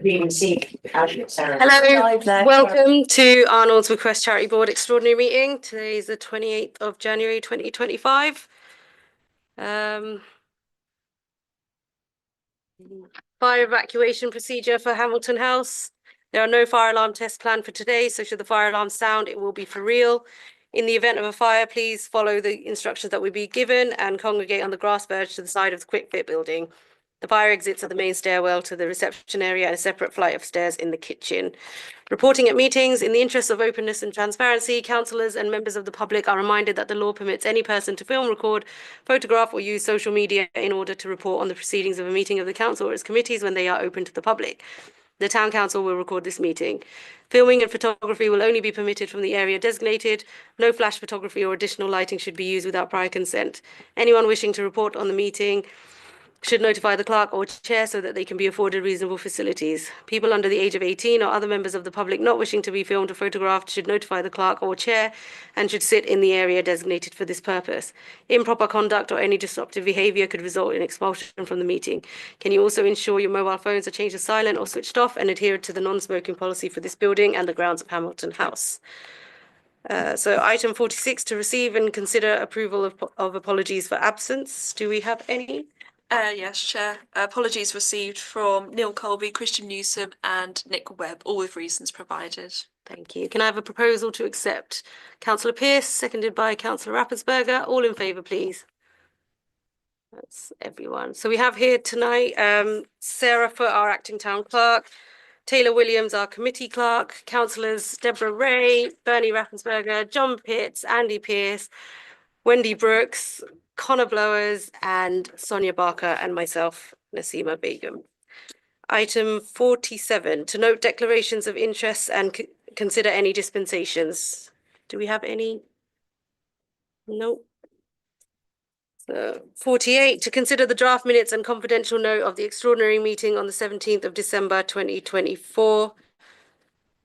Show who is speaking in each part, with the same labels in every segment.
Speaker 1: Hello, welcome to Arnold's Bequest Charity Board Extraordinary Meeting. Today is the 28th of January 2025. Fire evacuation procedure for Hamilton House. There are no fire alarm tests planned for today, so should the fire alarm sound, it will be for real. In the event of a fire, please follow the instructions that will be given and congregate on the grass verge to the side of the Quick Fit building. The fire exits are the main stairwell to the reception area and a separate flight of stairs in the kitchen. Reporting at meetings. In the interest of openness and transparency, councillors and members of the public are reminded that the law permits any person to film, record, photograph or use social media in order to report on the proceedings of a meeting of the council or its committees when they are open to the public. The Town Council will record this meeting. Filming and photography will only be permitted from the area designated. No flash photography or additional lighting should be used without prior consent. Anyone wishing to report on the meeting should notify the clerk or chair so that they can be afforded reasonable facilities. People under the age of 18 or other members of the public not wishing to be filmed or photographed should notify the clerk or chair and should sit in the area designated for this purpose. Improper conduct or any disruptive behaviour could result in expulsion from the meeting. Can you also ensure your mobile phones are changed to silent or switched off and adhere to the non-smoking policy for this building and the grounds of Hamilton House? So item 46, to receive and consider approval of apologies for absence. Do we have any?
Speaker 2: Yes, Chair. Apologies received from Neil Colby, Christian Newsom and Nick Webb, all with reasons provided.
Speaker 1: Thank you. Can I have a proposal to accept? Councillor Pearce, seconded by Councillor Rappersberger. All in favour, please. That's everyone. So we have here tonight Sarah Foote, our acting town clerk, Taylor Williams, our committee clerk, councillors Deborah Ray, Bernie Raffensperger, John Pitts, Andy Pearce, Wendy Brooks, Connor Blowers and Sonia Barker and myself, Nasima Begum. Item 47, to note declarations of interests and consider any dispensations. Do we have any? Nope. So 48, to consider the draft minutes and confidential note of the extraordinary meeting on the 17th of December 2024.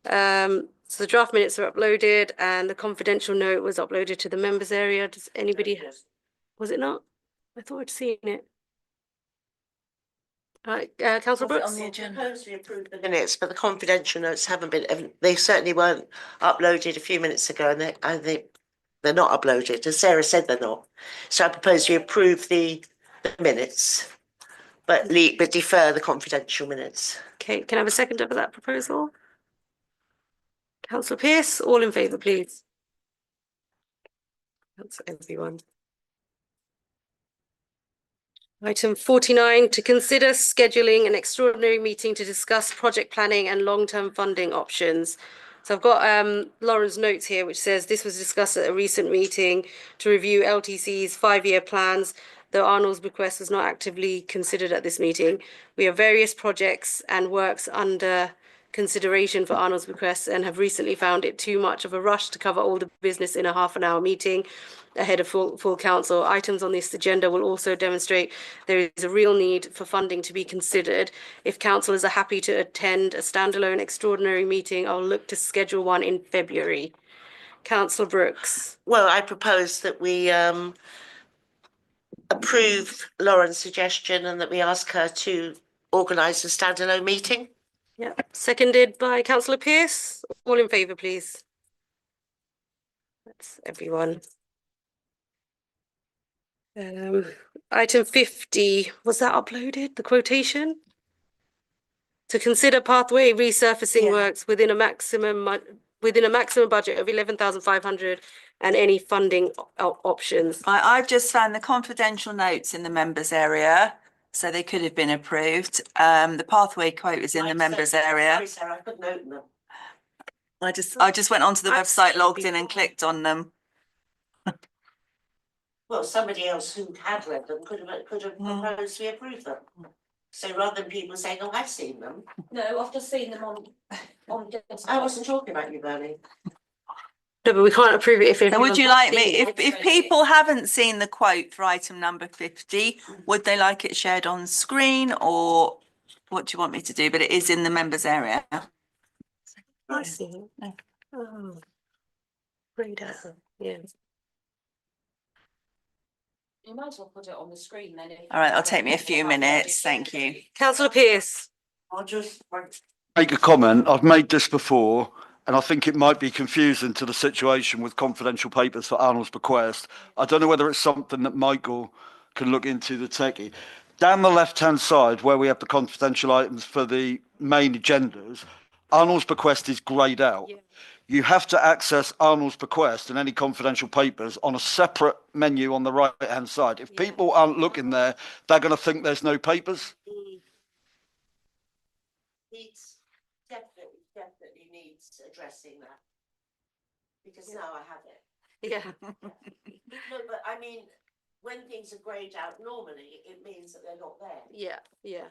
Speaker 1: So the draft minutes are uploaded and the confidential note was uploaded to the members area. Does anybody have? Was it not? I thought I'd seen it. All right, Councillor Brooks.
Speaker 3: On the agenda. Proposed we approve the minutes, but the confidential notes haven't been. They certainly weren't uploaded a few minutes ago, and they're not uploaded. As Sarah said, they're not. So I propose we approve the minutes, but defer the confidential minutes.
Speaker 1: Okay, can I have a seconder for that proposal? Councillor Pearce, all in favour, please. That's everyone. Item 49, to consider scheduling an extraordinary meeting to discuss project planning and long-term funding options. So I've got Lauren's notes here, which says this was discussed at a recent meeting to review LTC's 5-year plans, though Arnold's bequest was not actively considered at this meeting. We have various projects and works under consideration for Arnold's bequest and have recently found it too much of a rush to cover all the business in a half-an-hour meeting ahead of full council. Items on this agenda will also demonstrate there is a real need for funding to be considered. If councillors are happy to attend a standalone extraordinary meeting, I'll look to schedule one in February. Councillor Brooks.
Speaker 3: Well, I propose that we approve Lauren's suggestion and that we ask her to organise a standalone meeting.
Speaker 1: Yeah, seconded by Councillor Pearce. All in favour, please. That's everyone. Item 50, was that uploaded? The quotation? To consider pathway resurfacing works within a maximum budget of 11,500 and any funding options.
Speaker 4: I've just found the confidential notes in the members area, so they could have been approved. The pathway quote is in the members area.
Speaker 3: Sorry, Sarah, I couldn't open them.
Speaker 4: I just went onto the website, logged in and clicked on them.
Speaker 3: Well, somebody else who had read them could have proposed we approve them. So rather than people saying, "Oh, I've seen them."
Speaker 2: No, I've just seen them on.
Speaker 3: I wasn't talking about you, Bernie.
Speaker 1: No, but we can't approve it if.
Speaker 4: So would you like me, if people haven't seen the quote for item number 50, would they like it shared on screen, or what do you want me to do? But it is in the members area.
Speaker 1: I see it. No. Oh, read out. Yeah.
Speaker 2: You might as well put it on the screen then.
Speaker 4: All right, it'll take me a few minutes. Thank you.
Speaker 1: Councillor Pearce.
Speaker 3: I'll just
Speaker 5: make a comment. I've made this before, and I think it might be confusing to the situation with confidential papers for Arnold's bequest. I don't know whether it's something that Michael can look into, the techie. Down the left-hand side, where we have the confidential items for the main agendas, Arnold's bequest is greyed out.
Speaker 1: Yeah.
Speaker 5: You have to access Arnold's bequest and any confidential papers on a separate menu on the right-hand side. If
Speaker 1: Yeah.
Speaker 5: people aren't looking there, they're going to think there's no papers.
Speaker 3: needs, definitely needs addressing that. Because now I have it.
Speaker 1: Yeah.
Speaker 3: No, but I mean, when things are greyed out normally, it means that they're not there.
Speaker 1: Yeah, yeah.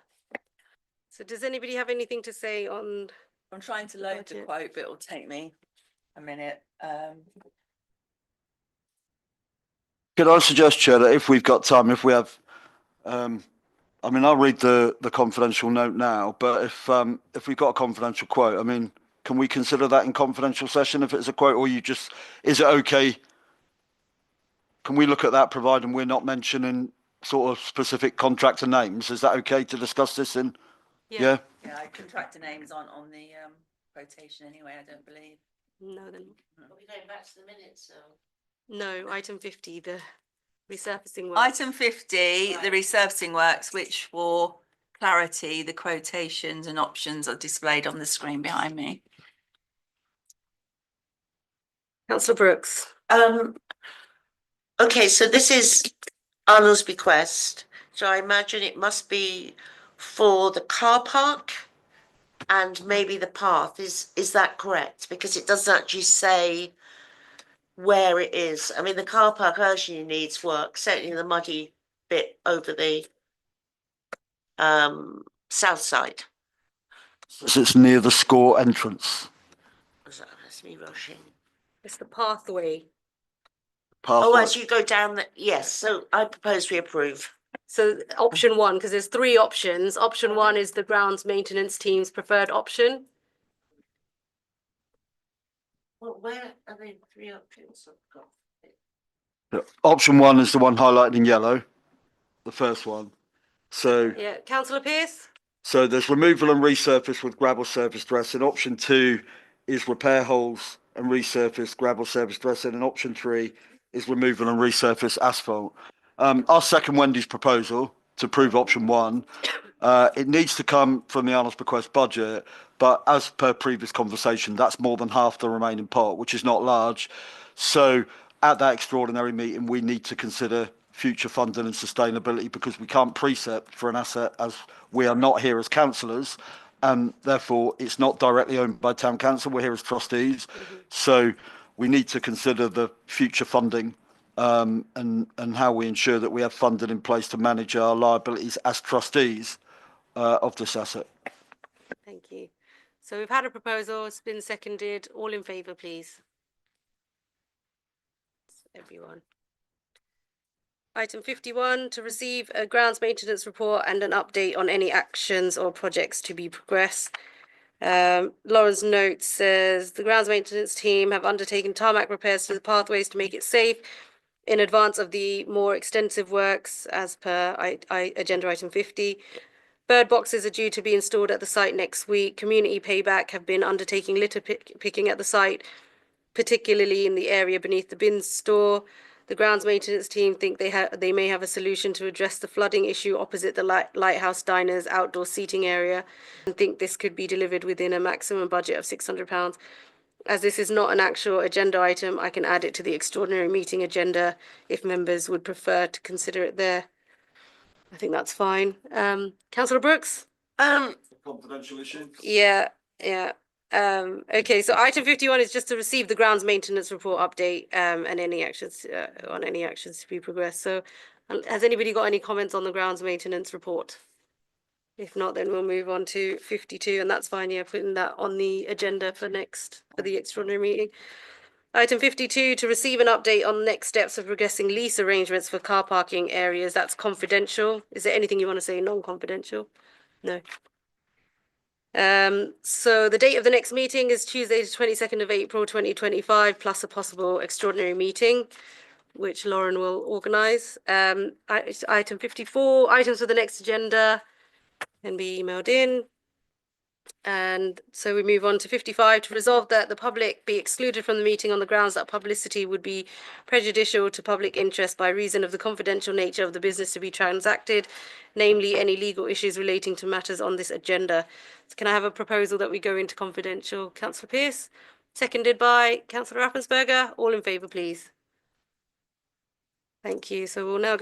Speaker 1: So does anybody have anything to say on,
Speaker 4: I'm trying to load the
Speaker 1: Budget.
Speaker 4: quote, but it'll take me a minute.
Speaker 5: Could I suggest, Chair, that if we've got time, if we have, I mean, I'll read the confidential note now, but if we've got a confidential quote, I mean, can we consider that in confidential session if it's a quote, or is it okay? Can we look at that, providing we're not mentioning sort of specific contractor names? Is that okay to discuss this in? Yeah?
Speaker 4: Yeah, contractor names aren't on the quotation anyway, I don't believe.
Speaker 1: no, then,
Speaker 3: Are we going back to the minutes now?
Speaker 1: no, item 50, the resurfacing work.
Speaker 4: Item 50, the resurfacing works, which for clarity, the quotations and options are displayed on the screen behind me.
Speaker 1: Councillor Brooks.
Speaker 3: Okay, so this is Arnold's bequest. So I imagine it must be for the car park and maybe the path. Is that correct? Because it doesn't actually say where it is. I mean, the car park urgently needs work, certainly the muddy bit over the south side.
Speaker 5: So it's near the score entrance.
Speaker 3: That's me rushing.
Speaker 1: It's the pathway.
Speaker 3: Oh,
Speaker 5: Pathway.
Speaker 3: as you go down the, yes, so I propose we approve.
Speaker 1: So option one, because there's three options. Option one is the grounds maintenance team's preferred option.
Speaker 3: Well, where are the three options I've got?
Speaker 5: Option 1 is the one highlighted in yellow, the first one. So
Speaker 1: Yeah, Councillor Pearce?
Speaker 5: there's removal and resurface with gravel surface dressing. Option 2 is repair holes and resurface gravel surface dressing. And option 3 is removal and resurface asphalt. I'll second Wendy's proposal to approve option 1. It needs to come from the Arnold's bequest budget, but as per previous conversation, that's more than half the remaining pot, which is not large. So at that extraordinary meeting, we need to consider future funding and sustainability, because we can't precept for an asset, as we are not here as councillors, and therefore it's not directly owned by town council. We're here as trustees. So we need to consider the future funding and how we ensure that we have funding in place to manage our liabilities as trustees of this asset.
Speaker 1: Thank you. So we've had a proposal, it's been seconded. All in favour, please. Everyone. Item 51, to receive a grounds maintenance report and an update on any actions or projects to be progressed. Lauren's note says the grounds maintenance team have undertaken tarmac repairs to the pathways to make it safe in advance of the more extensive works as per agenda item 50. Bird boxes are due to be installed at the site next week. Community Payback have been undertaking litter picking at the site, particularly in the area beneath the bin store. The grounds maintenance team think they may have a solution to address the flooding issue opposite the Lighthouse Diner's outdoor seating area, and think this could be delivered within a maximum budget of £600. As this is not an actual agenda item, I can add it to the extraordinary meeting agenda if members would prefer to consider it there. I think that's fine. Councillor Brooks?
Speaker 5: Confidential issue?
Speaker 1: Yeah. Okay, so item 51 is just to receive the grounds maintenance report update and any actions on any actions to be progressed. So has anybody got any comments on the grounds maintenance report? If not, then we'll move on to 52, and that's fine. Yeah, putting that on the agenda for the extraordinary meeting. Item 52, to receive an update on next steps of progressing lease arrangements for car parking areas. That's confidential. Is there anything you want to say non-confidential? No. So the date of the next meeting is Tuesday, the 22nd of April, 2025, plus a possible extraordinary meeting, which Lauren will organise. Item 54, items for the next agenda can be emailed in. And so we move on to 55, to resolve that the public be excluded from the meeting on the grounds that publicity would be prejudicial to public interest by reason of the confidential nature of the business to be transacted, namely any legal issues relating to matters on this agenda. So can I have a proposal that we go into confidential? Councillor Pearce, seconded by Councillor Rappensberger. All in favour, please. Thank you. So we'll now go